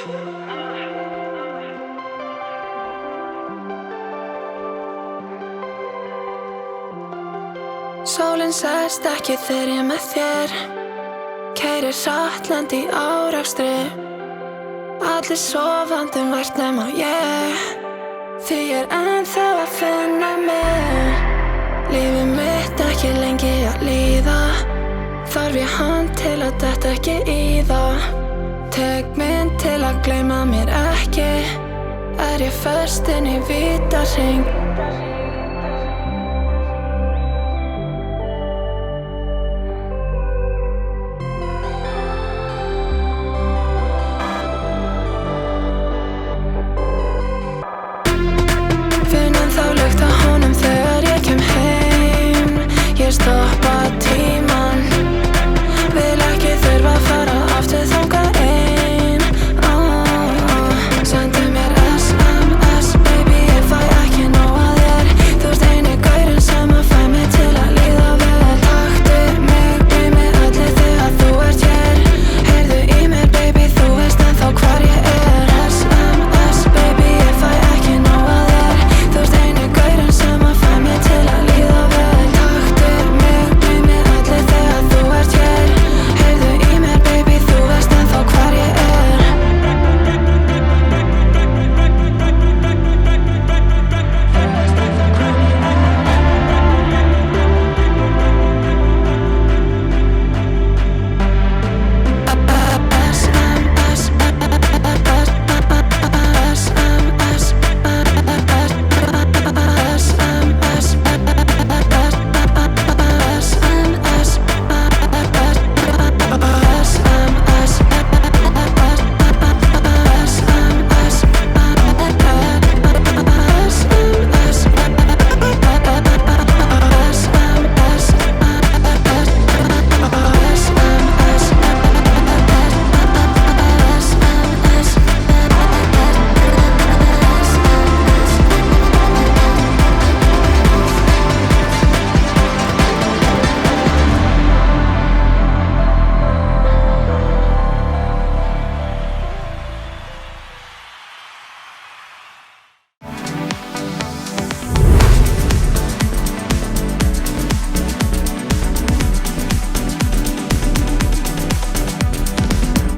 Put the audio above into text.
Sólin sest ekki þegar ég með þér. Keyrir hratt, lent í árekstri. Allir sofandi vært nema ég. Því ég er ennþá að finna mig. Lífið mitt ekki lengi að líða. Þarf ég hand til að detta ekki í það. Tek mynd til að gleyma mér ekki. Er ég föst inn í vítahring.